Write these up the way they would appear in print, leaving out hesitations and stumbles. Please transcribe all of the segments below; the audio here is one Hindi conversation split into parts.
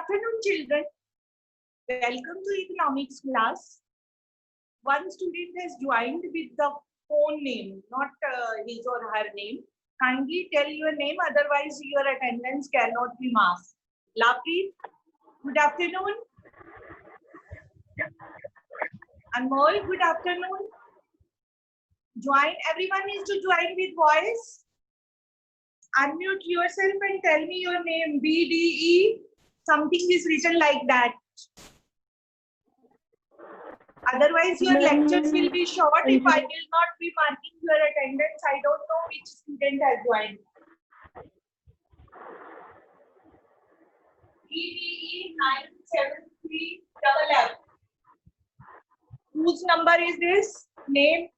afternoon, children. Welcome to economics class. One student has joined with the phone name, not his or her name. Kindly tell your name, otherwise your attendance cannot be marked. Lapreet, good afternoon. Anmol, good afternoon. Join. Everyone is to join with voice. Unmute yourself and tell me your name. BDE. Something is written like that. Otherwise, your lectures will be short if I will not be marking your attendance. I don't know which student has joined. BDE 973FF. Whose number is this? Name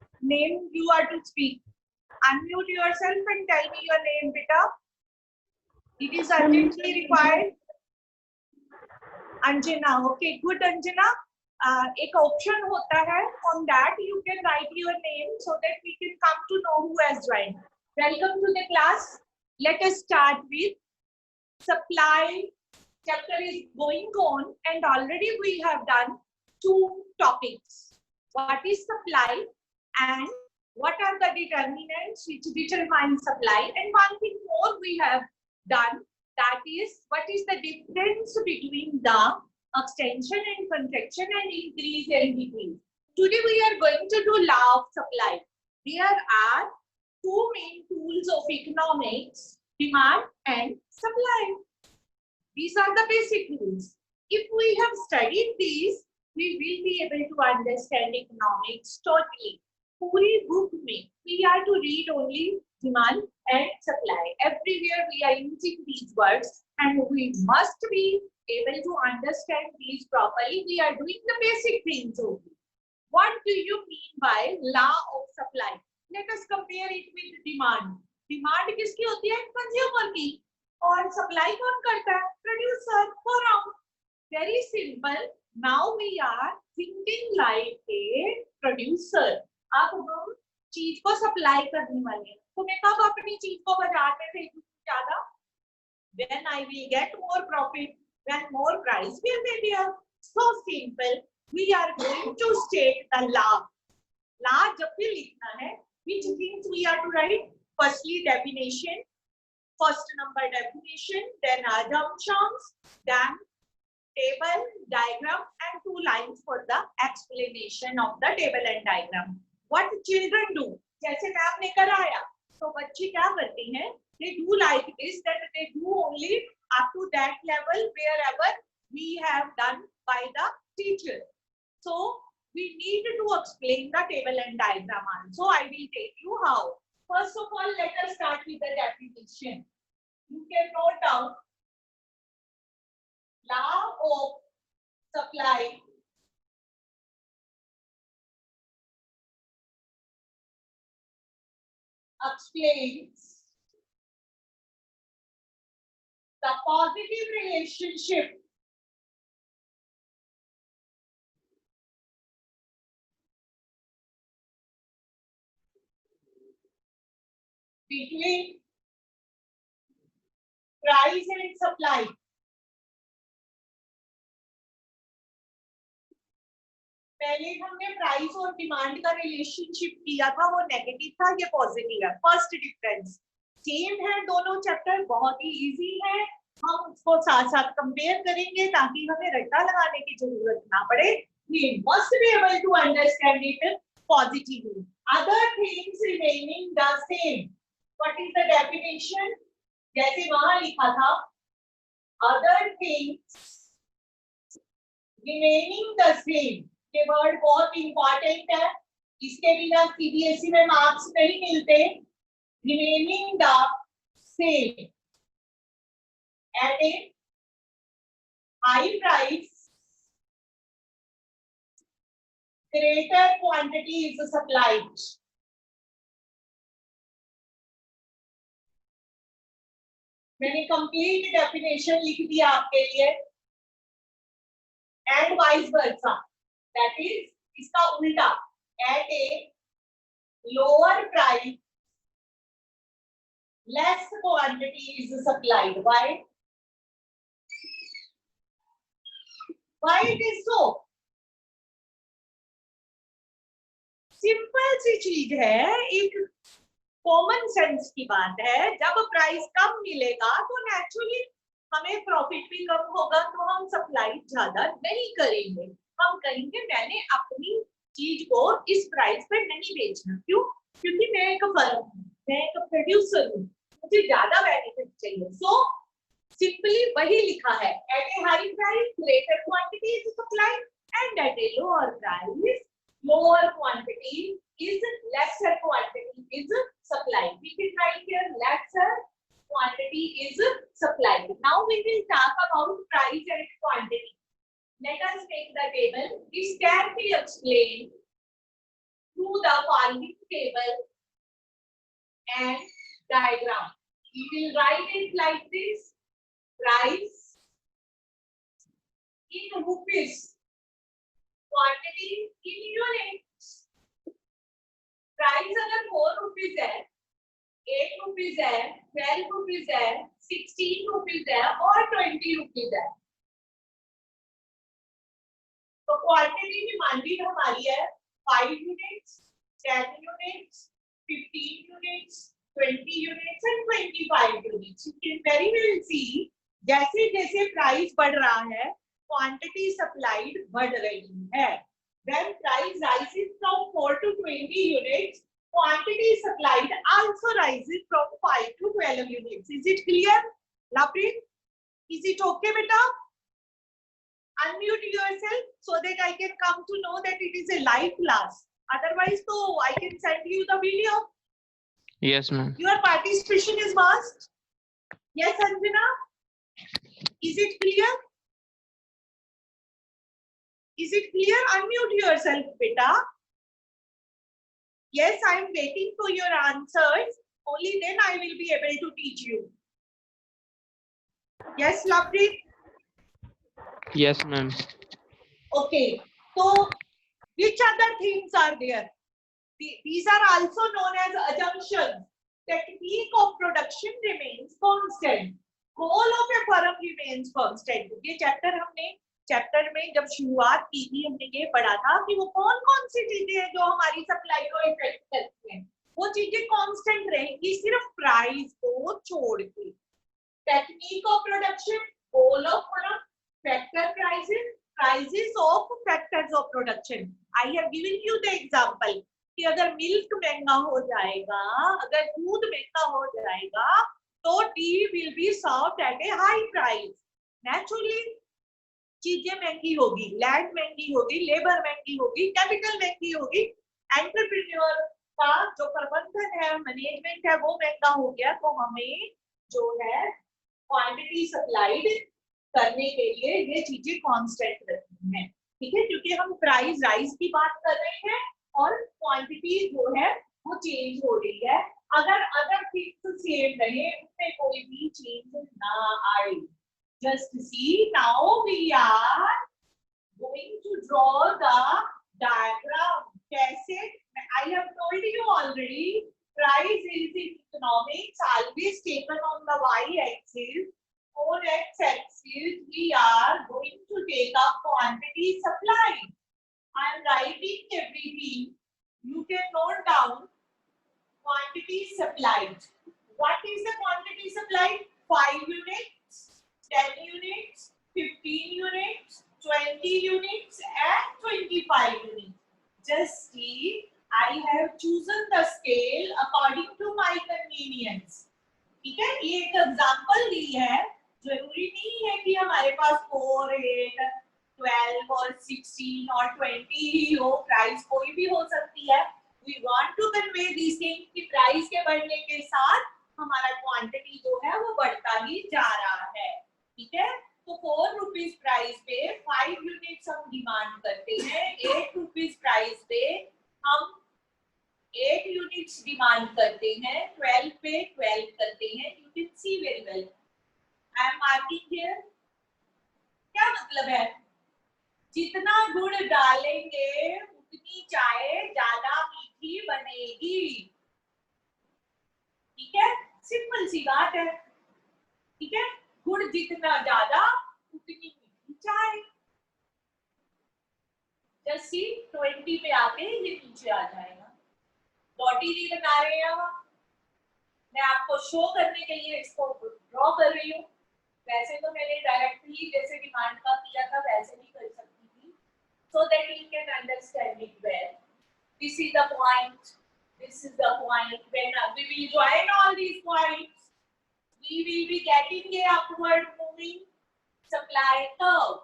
you are to speak. Unmute yourself and tell me your name, beta. It is urgently required. Anjana. Okay, good, Anjana. एक option होता है, on that you can write your name so that we can come to know who has joined. Welcome to the class. Let us start with supply. Chapter is going on and already we have done two topics. What is supply and what are the determinants which determine supply, and one thing more we have done, that is what is the difference between the extension and contraction and increase and decrease. Today we are going to do law of supply. There are two main tools of economics, demand and supply. These are the basic rules. If we have studied these, we will be able to understand economics totally. Puri book में we are to read only demand and supply. Everywhere we are using these words and we must be able to understand these properly. We are doing the basic things only. What do you mean by law of supply? Let us compare it with demand. Demand किसकी होती है? Consumer की. और supply कौन करता है? Producer. For now, very simple. Now we are thinking like a producer. अब हम चीज को सप्लाई करने वाले हैं. तो मैं कब अपनी चीज को बाजार में भेजूंगी ज्यादा? When I will get more profit, when more price will be there. So simple. We are going to state the law. Law जब भी लिखना है, which things we are to write? Firstly, definition. First number definition, then assumptions, then table, diagram, and two lines for the explanation of the table and diagram. What children do? जैसे मैम ने कराया, तो बच्चे क्या करते हैं? They do like this, that they do only up to that level wherever we have done by the teacher. So we need to explain the table and diagram also. I will tell you how. First of all, let us start with the definition. You can note down law of supply explains the positive relationship between price and supply. पहले हमने प्राइस और डिमांड का रिलेशनशिप किया था, वो नेगेटिव था, ये पॉजिटिव है. फर्स्ट डिफरेंस सेम है, दोनों चैप्टर बहुत ही इजी है. हम उसको साथ साथ कंपेयर करेंगे ताकि हमें रट्टा लगाने की जरूरत ना पड़े. We must be able to understand it positively. Other things remaining the same. What is the definition? जैसे वहां लिखा था, other things remaining the same. ये वर्ड बहुत इंपॉर्टेंट है, इसके बिना सीबीएसई में मार्क्स नहीं मिलते. Remaining the same at a high price, greater quantity is supplied. मैंने कंप्लीट डेफिनेशन लिख दिया आपके लिए. And vice versa, that is इसका उल्टा, at a lower price less quantity is supplied. Why? Why it is so? Simple सी चीज है, एक कॉमन सेंस की बात है। जब प्राइस कम मिलेगा तो नेचुरली हमें प्रॉफिट भी कम होगा, तो हम सप्लाई ज्यादा नहीं करेंगे। हम कहेंगे मैंने अपनी चीज को इस प्राइस पे नहीं बेचना। क्यों? क्योंकि मैं एक फर्म हूँ, मैं एक प्रोड्यूसर हूँ, मुझे ज्यादा बेनिफिट चाहिए। सो सिंपली वही लिखा है, at a high price greater quantity is supplied and at a lower price lower quantity is lesser quantity is supplied. We can write here lesser quantity is supplied. Now we will talk about price and quantity. Let us make the table. This can be explained through the following table and diagram. We will write it like this: price in rupees, quantity in units. Price अगर 4 रुपीज है, 8 रुपीज है, 12 रुपीज है, 16 रुपीज है और 20 रुपीज है, तो क्वांटिटी डिमांडेड हमारी है 5 units, 10 units, 15 units, 20 units and 25 units. You can very well see जैसे जैसे प्राइस बढ़ रहा है क्वांटिटी सप्लाइड बढ़ रही है। When price rises from 4 to 20 units, quantity supplied also rises from 5 to 12 units. Is it clear? Laprit, is it okay, beta? Unmute yourself so that I can come to know that it is a live class. Otherwise, so I can send you the video. Yes, ma'am. Your participation is must. Yes, Anjana? Is it clear? Is it clear? Unmute yourself, beta. Yes, I am waiting for your answers. Only then I will be able to teach you. Yes, Laprit? Yes, ma'am. Okay. So, which other things are there? These are also known as assumptions. Technique of production remains constant. Goal of a firm remains constant. ये चैप्टर में जब शुरुआत की थी हमने ये पढ़ा था कि वो कौन कौन सी चीजें हैं जो हमारी सप्लाई को इफेक्ट करती हैं। वो चीजें कांस्टेंट रहेंगी सिर्फ प्राइस को छोड़ के। Technique of production, goal of firm, factor prices, prices of factors of production. I have given you the example कि अगर मिल्क महंगा हो जाएगा, अगर दूध महंगा हो जाएगा तो tea will be served at a high price. Naturally चीजें महंगी होगी, लैंड महंगी होगी, लेबर महंगी होगी, कैपिटल महंगी होगी, एंटरप्रेन्योर का जो प्रबंधन है, मैनेजमेंट है, वो महंगा हो गया। तो हमें जो है क्वांटिटी सप्लाइड करने के लिए ये चीजें कांस्टेंट रखनी है, ठीक है, क्योंकि हम प्राइस राइज की बात कर रहे हैं और क्वांटिटी जो है वो चेंज हो रही है। अगर अदर थिंग्स सेम रहे, उसमें कोई भी चेंज ना आए। Just see, now we are going to draw the diagram. कैसे? I have told you already, price is in economics always taken on the y-axis. On x-axis, we are going to take up quantity supplied. I am writing everything. You can note down quantity supplied. What is the quantity supplied? 5 units. 10 units, 15 units, 20 units and 25 units. Just see, I have chosen the scale according to my convenience. ठीक है, ये एक एग्जांपल दी है। जरूरी नहीं है कि हमारे पास 4, 8, 12 और 16 और 20 ही हो, प्राइस कोई भी हो सकती है। We want to convey these things कि प्राइस के बढ़ने के साथ हमारा क्वांटिटी जो है वो बढ़ता ही जा रहा है, ठीक है। तो 4 रुपीज प्राइस पे 5 यूनिट्स हम डिमांड करते हैं, 8 रुपीज प्राइस पे हम 8 यूनिट्स डिमांड करते हैं, 12 पे 12 करते हैं। You can see very well, I am marking here. क्या मतलब है? जितना गुड़ डालेंगे उतनी चाय ज्यादा मीठी बनेगी, ठीक है, सिंपल सी बात है, ठीक है। गुड़ जितना ज्यादा उतनी मीठी चाय। जस्ट सी 20 पे आके ये नीचे आ जाएगा। बॉडी नहीं बना रहे हैं हम, मैं आपको शो करने के लिए इसको ड्रॉ कर रही हूँ। वैसे तो मैंने डायरेक्टली जैसे डिमांड का किया था वैसे भी कर सकती थी, so that you can understand it well. This is the point. This is the point. When we will join all these points, we will be getting a upward moving supply curve.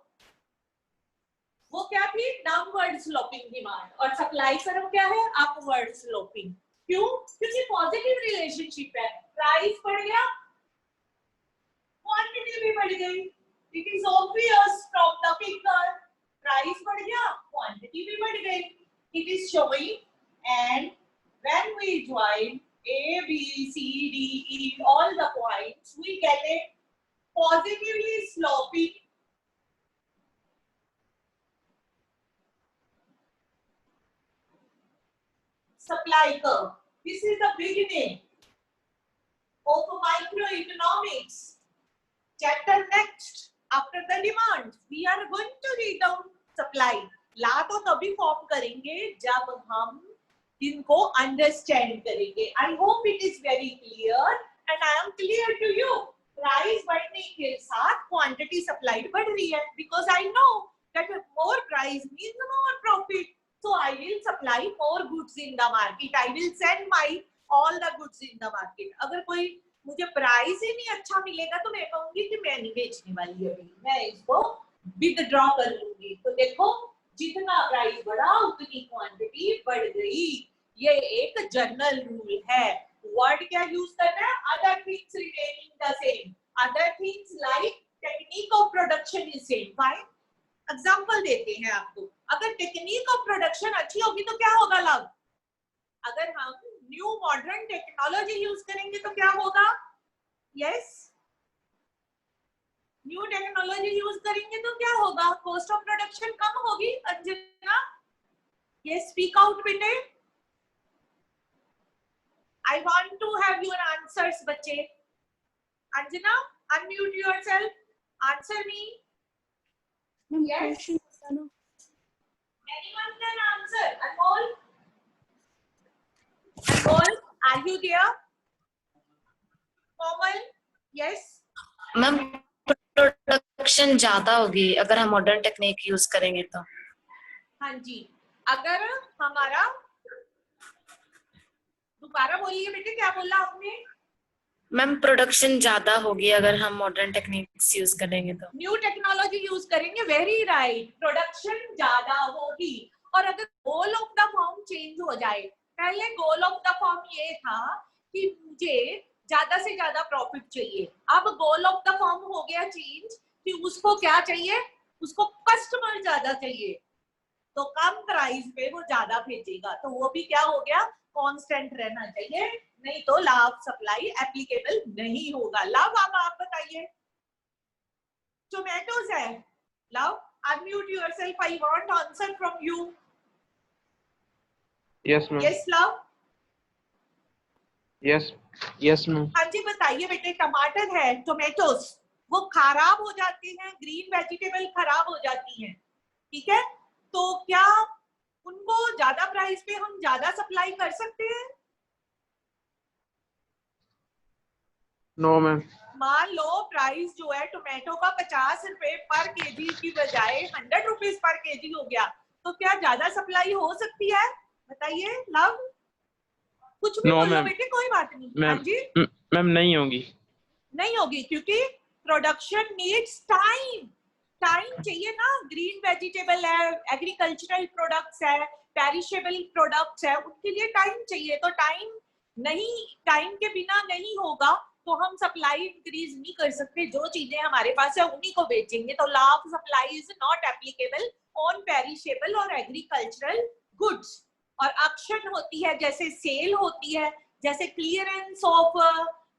वो क्या थी? डाउनवर्ड स्लोपिंग डिमांड, और सप्लाई कर्व क्या है? Upward sloping. क्यों? क्योंकि पॉजिटिव रिलेशनशिप है, प्राइस बढ़ गया, क्वांटिटी भी बढ़ गई। It is obvious from the figure, price बढ़ गया, क्वांटिटी भी बढ़ गई। It is showing, and when we join A, B, C, D, E, all the points, we get a positively sloping supply curve. This is the beginning of microeconomics. Chapter next, after the demand, we are going to read down supply. ला तो तभी फॉर्म करेंगे जब हम इनको अंडरस्टैंड करेंगे। I hope it is very clear and I am clear to you. Price बढ़ने के साथ क्वांटिटी सप्लाई बढ़ रही है, because I know that more price means more profit, so I will supply more goods in the market. I will send my all the goods in the market. अगर कोई मुझे प्राइस ही नहीं अच्छा मिलेगा तो मैं कहूंगी कि मैं नहीं बेचने वाली अभी, मैं इसको विथड्रॉ कर लूंगी। तो देखो जितना प्राइस बढ़ा उतनी क्वांटिटी बढ़ गई। ये एक जनरल रूल है। वर्ड क्या यूज करना है? Other things remaining the same, other things like technique of production is same. Fine, example देते हैं आपको। अगर टेक्निक ऑफ प्रोडक्शन अच्छी होगी तो क्या होगा लाभ? अगर हम न्यू मॉडर्न टेक्नोलॉजी यूज करेंगे तो क्या होगा? यस, न्यू टेक्नोलॉजी यूज करेंगे तो क्या होगा? कॉस्ट ऑफ प्रोडक्शन कम होगी। अंजना, यस, स्पीक आउट बेटे। I want to have your answers बच्चे। Anjana, unmute yourself, answer me. Yes. Anyone can answer. Anmol? Anmol, are you there? Komal? Yes. Ma'am production ज्यादा होगी अगर हम मॉडर्न टेक्निक यूज करेंगे तो। हाँ जी, अगर हमारा, दोबारा बोलिए बेटे, क्या बोला आपने? मैम प्रोडक्शन ज्यादा होगी अगर हम मॉडर्न टेक्निक्स यूज करेंगे तो। न्यू टेक्नोलॉजी यूज करेंगे, वेरी राइट, प्रोडक्शन ज्यादा होगी। और अगर goal of the form change हो जाए, पहले गोल ऑफ द फॉर्म ये था कि मुझे ज्यादा से ज्यादा प्रॉफिट चाहिए, अब गोल ऑफ द फॉर्म हो गया चेंज कि उसको क्या चाहिए? उसको कस्टमर ज्यादा चाहिए, तो कम प्राइस पे वो ज्यादा भेजेगा, तो वो भी क्या हो गया? कांस्टेंट रहना चाहिए, नहीं तो लाभ सप्लाई एप्लीकेबल नहीं होगा। लाभ अब आप बताइए। टोमेटोज है, love, unmute yourself, I want answer from you. Yes ma'am. Yes love, yes yes ma'am. हाँ जी बताइए बेटे। टमाटर है, टोमेटोज, वो खराब हो जाते हैं, ग्रीन वेजिटेबल खराब हो जाती हैं, ठीक है, तो क्या उनको ज्यादा प्राइस पे हम ज्यादा सप्लाई कर सकते हैं? No ma'am. मान लो प्राइस जो है टोमेटो का 50 रुपए पर केजी की बजाय 100 रुपीज पर केजी हो गया, तो क्या ज्यादा सप्लाई हो सकती है? बताइए लव। कुछ भी बोलो बेटे, कोई बात नहीं। हाँ जी मैम, नहीं होगी। नहीं होगी क्योंकि प्रोडक्शन नीड्स टाइम, टाइम चाहिए ना। ग्रीन वेजिटेबल है, एग्रीकल्चरल प्रोडक्ट्स है, पेरिशेबल प्रोडक्ट्स है, उनके लिए टाइम चाहिए, तो टाइम नहीं, टाइम के बिना नहीं होगा तो हम सप्लाई इंक्रीज नहीं कर सकते। जो चीजें हमारे पास है उन्हीं को बेचेंगे, तो law of supply is not applicable on perishable और एग्रीकल्चरल गुड्स। और ऑक्शन होती है, जैसे सेल होती है, जैसे क्लियरेंस ऑफ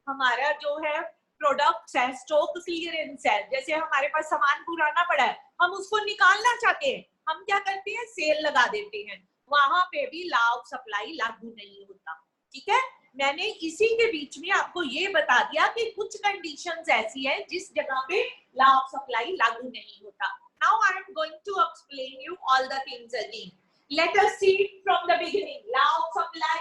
हमारा जो है प्रोडक्ट्स है, स्टॉक क्लियरेंस है, जैसे हमारे पास सामान पुराना पड़ा है, हम उसको निकालना चाहते हैं, हम क्या करते हैं? सेल लगा देते हैं, वहां पे भी लॉ ऑफ सप्लाई लागू नहीं होता। ठीक है, मैंने इसी के बीच में आपको ये बता दिया कि कुछ कंडीशंस ऐसी है जिस जगह पे लॉ ऑफ सप्लाई लागू नहीं होता। Now I am going to explain you all the things again. Let us see from the beginning. Law of supply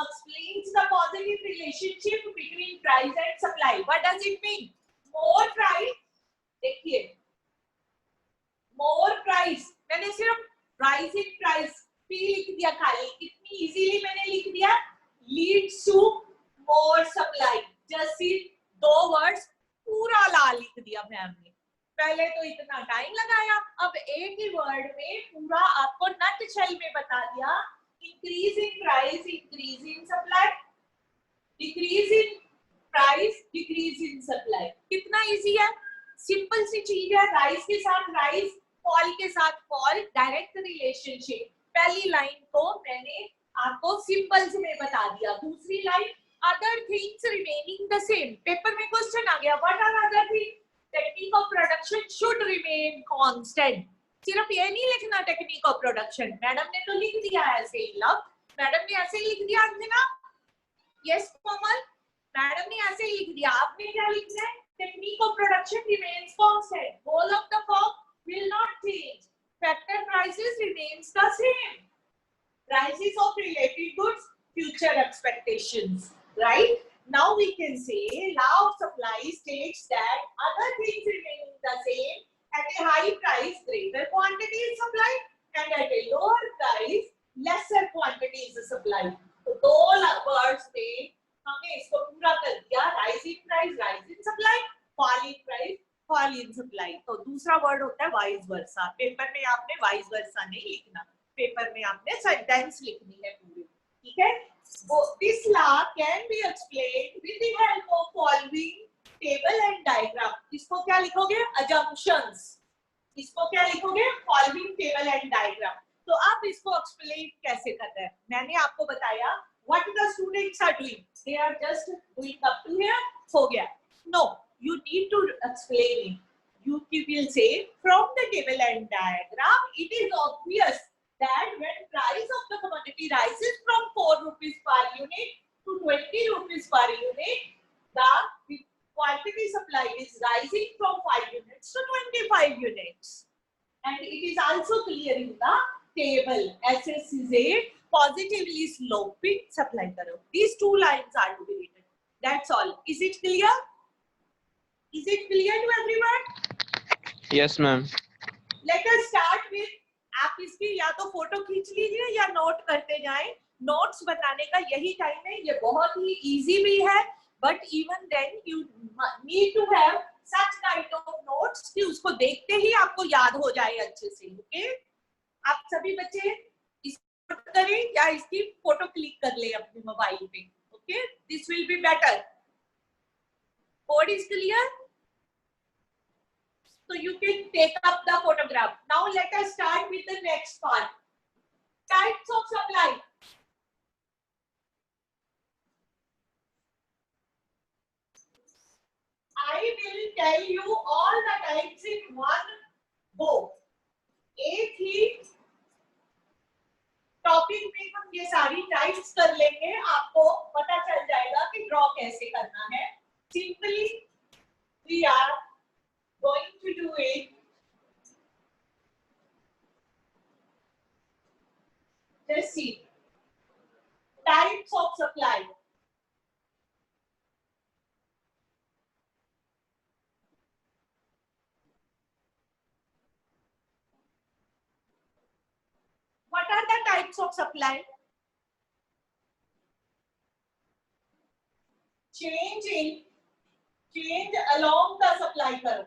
explains the positive relationship between price and supply. What does it mean? More price, देखिए, more price, मैंने सिर्फ rise in price P लिख दिया खाली, कितनी इजीली मैंने लिख दिया, leads to more supply. Just see दो words पूरा ला लिख दिया मैम ने. पहले तो इतना टाइम लगाया, अब एक ही वर्ड में पूरा आपको नट शेल में बता दिया. Increase in price, increase in supply, decrease in price, decrease in supply. कितना इजी है, सिंपल सी चीज है. राइज के साथ राइज, फॉल के साथ फॉल, डायरेक्ट रिलेशनशिप. पहली लाइन को मैंने आपको सिंपल्स में बता दिया. दूसरी line, other things remaining the same. Paper में क्वेश्चन आ गया, what are other things? Technique of production should remain constant. सिर्फ ये नहीं लिखना टेक्निक ऑफ प्रोडक्शन, मैडम ने तो लिख दिया ऐसे ही. लव, मैडम ने ऐसे ही लिख दिया अंजना. यस कोमल, मैडम ने ऐसे ही लिख दिया. आपने क्या लिखना है? Technique of production remains constant. Whole of the form will not change. Factor prices remains the same. Prices of related goods, future expectations, right? Now we can say law of supply states that other things remaining the same at a high price, greater quantity is supplied, and at a lower price, lesser quantity is supplied. तो दो words में हमने इसको पूरा कर दिया. Rise in price, rise in supply, fall in price, fall in supply. तो दूसरा word होता है vice versa. पेपर में आपने vice versa नहीं लिखना, पेपर में आपने सेंटेंस लिखनी है पूरी. ठीक है? This law can be explained with the help of following table and diagram. इसको क्या लिखोगे? Assumptions. इसको क्या लिखोगे? Following table and diagram. तो आप इसको explain कैसे करते हैं? मैंने आपको बताया what the students are doing. They are just doing up to here. हो गया. No, you need to explain it. You will say from the table and diagram, it is obvious that when price of the commodity rises from 4 rupees per unit to 20 rupees per unit, the quantity supplied is rising from 5 units to 25 units. And it is also clear in the table. SS is a positively sloping supply curve. These two lines are to be written. That's all. Is it clear? Is it clear to everyone? Yes, ma'am. Let us start with, आप इसकी या तो फोटो खींच लीजिए या नोट करते जाएं. नोट्स बनाने का यही टाइम है. ये बहुत ही इजी भी है, but even then you need to have such kind of notes कि उसको देखते ही आपको याद हो जाए अच्छे से. ओके, आप सभी बच्चे इसको करें या इसकी फोटो क्लिक कर ले अपने मोबाइल पे. Okay, this will be better. Board is clear? So you can take up the photograph. Now let us start with the next part. Types of supply. I will tell you all the types in one go. एक ही टॉपिक में हम ये सारी टाइप्स कर लेंगे. आपको पता चल जाएगा कि ड्रॉ कैसे करना है. Simply we are going to do it. Just see types of supply. What are the types of supply? Change along the supply curve.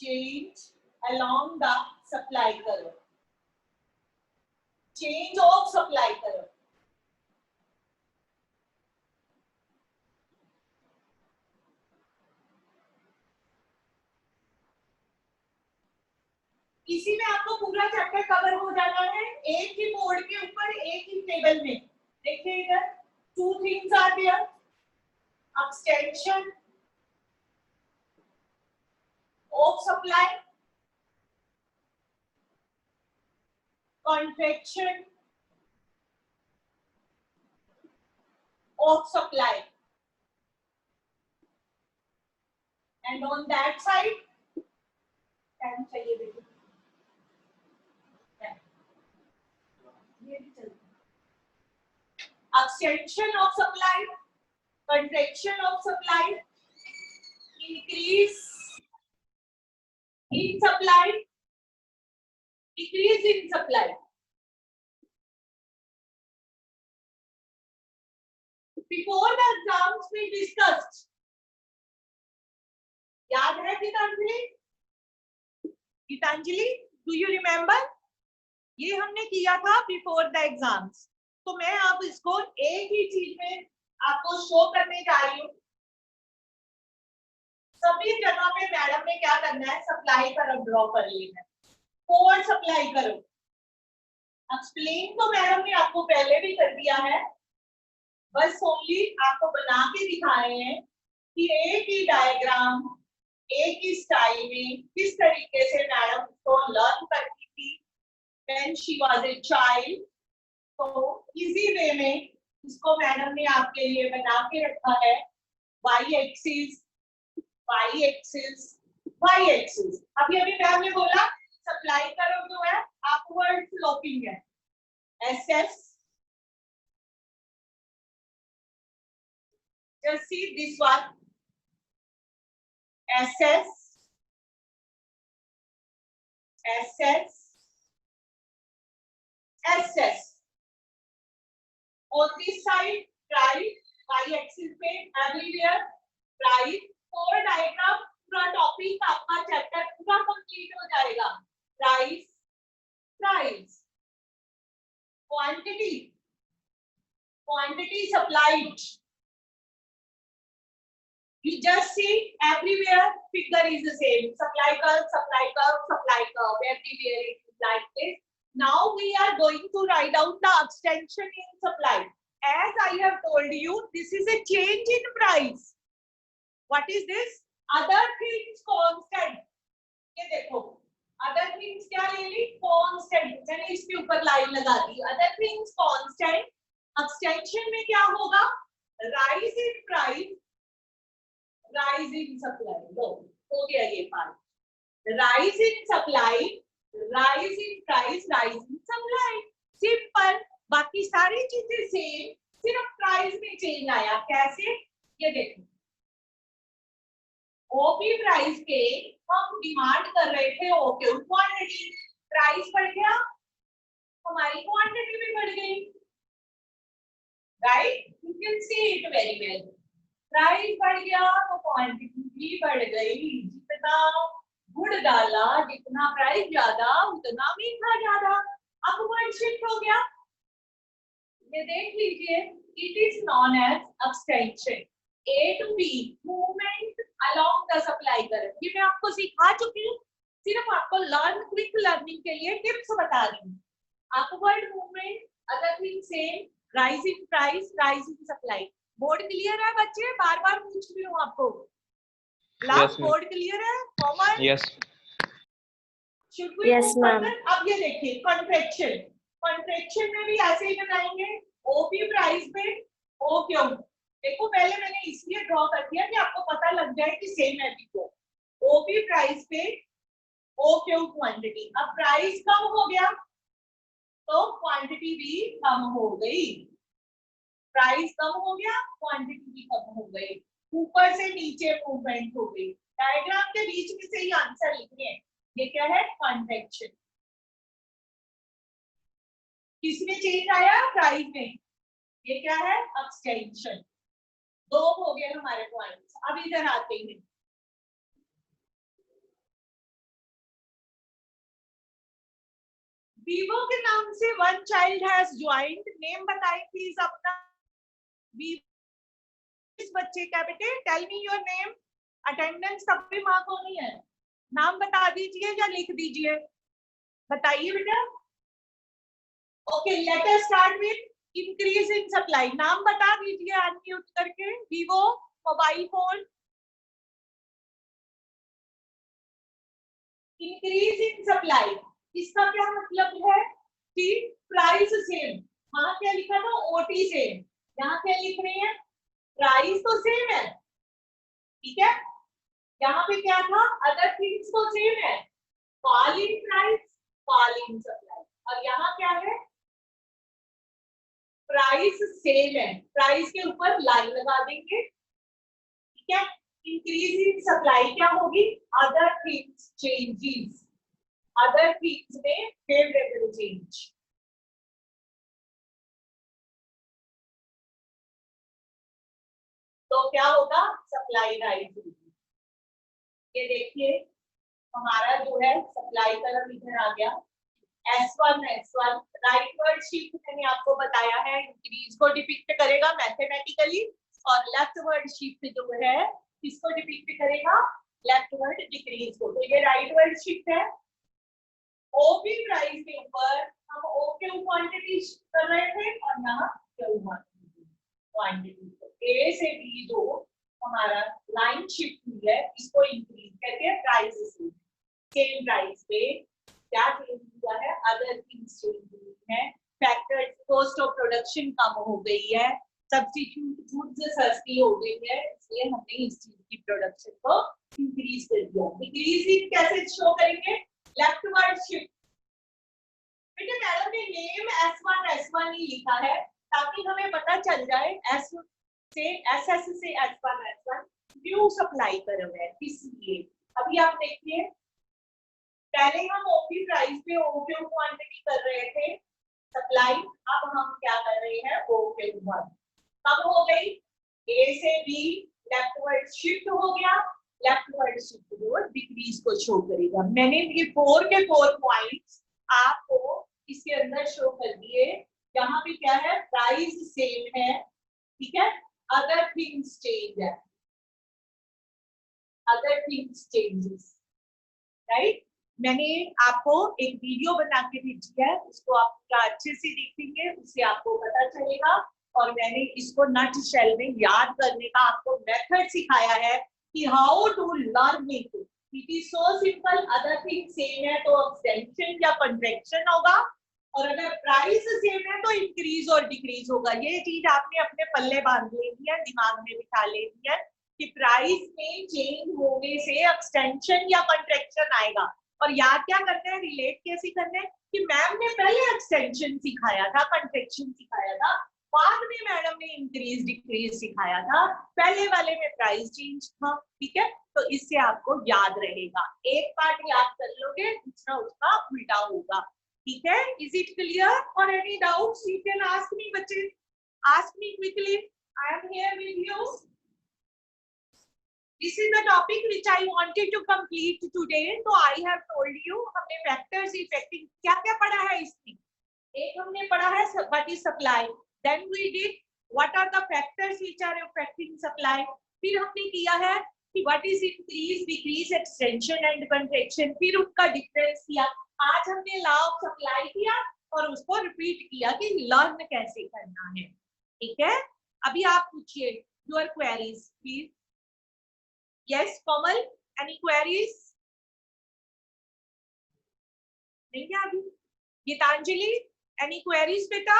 Change along the supply curve. Change of supply curve. इसी में आपको पूरा चैप्टर कवर हो जाना है. एक ही बोर्ड के ऊपर एक ही टेबल में. देखिए इधर 2 things are there. Extension of supply, contraction of supply. and on that side pen चाहिए देखो extension of supply, contraction of supply, increase in supply, decrease in supply. Before the exams we discussed. याद है Geetanjali? Geetanjali, do you remember? ये हमने किया था before the exams. तो मैं अब इसको एक ही चीज में आपको शो करने जा रही हूँ. सभी जगह पे मैडम ने क्या करना है, सप्लाई कर्व ड्रॉ कर लेना है. Forward supply curve. एक्सप्लेन तो मैडम ने आपको पहले भी कर दिया है, बस ओनली आपको बना के दिखाए हैं कि एक ही डायग्राम एक ही स्टाइल में किस तरीके से मैडम को लर्न करती थी when she was a child. तो इजी वे में इसको मैडम ने आपके लिए बना के रखा है. Y axis, Y axis, Y axis. अभी मैम ने बोला सप्लाई कर्व जो है अपवर्ड स्लोपिंग है. SS, just see this one, SS, SS, SS. On this side, right, y-axis पे everywhere, right. फोर डायग्राम पूरा टॉपिक आपका चैप्टर पूरा कंप्लीट हो जाएगा. Price, price, quantity, quantity supplied. You just see everywhere figure is the same. Supply curve, supply curve, supply curve. Everywhere it is like this. Now we are going to write down the extension in supply. As I have told you, this is a change in price. What is this? Other things constant. ये देखो, other things क्या ले ली? Constant. मैंने इसके ऊपर लाइन लगा दी. Other things constant. Extension में क्या होगा? Rise in price. Rise in supply. लो, हो गया ये part. Rise in supply, rise in price, rise in supply. Simple. बाकी सारी चीजें सेम, सिर्फ प्राइस में चेंज आया. कैसे? ये देखो, ओपी प्राइस पे हम डिमांड कर रहे थे ओके क्वांटिटी. प्राइस बढ़ गया, हमारी क्वांटिटी भी बढ़ गई. Right, you can see it very well. Price बढ़ गया तो क्वांटिटी भी बढ़ गई. जितना गुड़ डाला, जितना प्राइस ज्यादा उतना मीठा ज्यादा. अपवर्ड शिफ्ट हो गया. ये देख लीजिए, it is known as extension. A to B movement along the supply curve. ये मैं आपको सिखा चुकी हूँ, सिर्फ आपको लर्न क्विक लर्निंग के लिए टिप्स बता रही हूँ. Upward movement, other thing same, rise in price, rise in supply. Board clear है बच्चे? बार बार पूछ रही हूँ आपको. लास्ट बोर्ड क्लियर है? Common? Yes. Should we Yes, move ma'am. further? अब ये देखिए कॉन्ट्रैक्शन. कॉन्ट्रैक्शन में भी ऐसे ही बनाएंगे. ओपी प्राइस पे ओ क्यों. देखो पहले मैंने इसलिए ड्रॉ कर दिया कि आपको पता लग जाए कि सेम है. बिको ओपी प्राइस पे ओ क्यों क्वांटिटी. अब प्राइस कम हो गया तो क्वांटिटी भी कम हो गई. प्राइस कम हो गया, क्वांटिटी भी कम हो गई. ऊपर से नीचे मूवमेंट हो गई. डायग्राम के बीच में से ही आंसर लिखने हैं. ये क्या है? कॉन्ट्रैक्शन. किसमें चेंज आया? प्राइस में. ये क्या है? एक्सटेंशन. दो हो गए हमारे पॉइंट्स. अब इधर आते हैं. वीवो के नाम से one child has joined. Name बताएं प्लीज अपना. इस बच्चे का बेटे tell me your name. Attendance सब पे मार्क होनी है. नाम बता दीजिए या लिख दीजिए. बताइए बेटा. Okay, let us start with increase in supply. नाम बता दीजिए अनम्यूट करके. Vivo mobile phone. Increase in supply, इसका क्या मतलब है कि प्राइस सेम. वहां क्या लिखा था? OT same. यहाँ क्या लिख रहे हैं? प्राइस तो सेम है. ठीक है. यहाँ पे क्या था, अदर थिंग्स तो सेम है, fall in price, fall in supply, और यहाँ क्या है, प्राइस सेम है, प्राइस के ऊपर लाइन लगा देंगे, ठीक है। इंक्रीज इन सप्लाई क्या होगी, other things changes, other things में फेवरेबल चेंज, तो क्या होगा, सप्लाई राइज होगी। ये देखिए हमारा जो है सप्लाई तरफ इधर आ गया, S1 राइट वर्ड शिफ्ट मैंने आपको बताया है इंक्रीज को डिपिक्ट करेगा मैथमेटिकली, और लेफ्ट वर्ड शिफ्ट जो है किसको डिपिक्ट करेगा, लेफ्ट वर्ड डिक्रीज को। तो ये राइट वर्ड शिफ्ट है। ओपी प्राइस के ऊपर हम ओ क्यू क्वांटिटी कर रहे थे और यहाँ क्यू क्वांटिटी, तो ए से बी जो हमारा लाइन शिफ्ट हुई है इसको इंक्रीज कहते हैं प्राइस से, सेम प्राइस पे क्या चेंज हुआ है, अदर थिंग्स चेंज हुई है, फैक्टर कॉस्ट ऑफ प्रोडक्शन कम हो गई है, सब्स्टिट्यूट गुड्स सस्ती हो गई है, इसलिए हमने इस चीज की प्रोडक्शन को इंक्रीज कर दिया। डिक्रीज इन कैसे शो करेंगे, लेफ्ट वर्ड शिफ्ट। बेटे मैडम ने नेम S1 ही लिखा है ताकि हमें पता चल जाए S से S1 न्यू सप्लाई कर रहे हैं, इसलिए अभी आप देखिए पहले हम ओपी प्राइस पे ओक्यू क्वांटिटी कर रहे थे सप्लाई, अब हम क्या कर रहे हैं OQ1 कम हो गई, ए से बी लेफ्ट वर्ड शिफ्ट हो गया, लेफ्ट वर्ड शिफ्ट जो डिक्रीज को शो करेगा। मैंने ये 4 के 4 पॉइंट्स आपको इसके अंदर शो कर दिए। यहाँ पे क्या है, प्राइस सेम है, ठीक है, अदर थिंग्स चेंज है, अदर थिंग्स चेंजेस, राइट। मैंने आपको एक वीडियो बना के भेजी है, उसको आप अच्छे से देखेंगे, उससे आपको पता चलेगा। और मैंने इसको नट शेल में याद करने का आपको मेथड सिखाया है कि how to learn it. It is so simple, other thing same है तो एक्सटेंशन या कंट्रैक्शन होगा, और अगर प्राइस सेम है तो इंक्रीज और डिक्रीज होगा। ये चीज आपने अपने पल्ले बांध लेनी है, दिमाग में बिठा लेनी है कि प्राइस में चेंज होने से एक्सटेंशन या कंट्रैक्शन आएगा। और याद क्या करना है, रिलेट कैसे करना है कि मैम ने पहले एक्सटेंशन सिखाया था, कंट्रैक्शन सिखाया था, बाद में मैडम ने इंक्रीज डिक्रीज सिखाया था, पहले वाले में प्राइस चेंज था, ठीक है। तो इससे आपको याद रहेगा, एक पार्ट याद कर लोगे दूसरा उसका उल्टा होगा, ठीक है। इज इट क्लियर और any doubts you can ask me बच्चे, ask me quickly, I am here with you. This is the topic which I wanted to complete today. So I have told you हमने factors affecting क्या क्या पढ़ा है इसमें, एक हमने पढ़ा है what is supply, then we did what are the factors which are affecting supply, फिर हमने किया है कि what is increase, decrease, extension and contraction, फिर उनका difference किया। आज हमने law of supply किया और उसको repeat किया कि learn कैसे करना है, ठीक है। अभी आप पूछिए your queries please. Yes, Kamal, any queries? नहीं क्या अभी? गीतांजलि, any queries बेटा?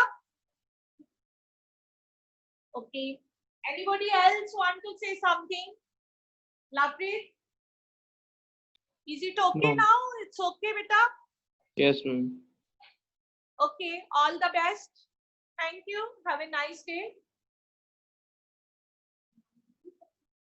Okay. Anybody else want to say something? Lovepreet? Is it okay No. now? It's okay beta? Yes, ma'am. Okay, all the best. Thank you. Have a nice day.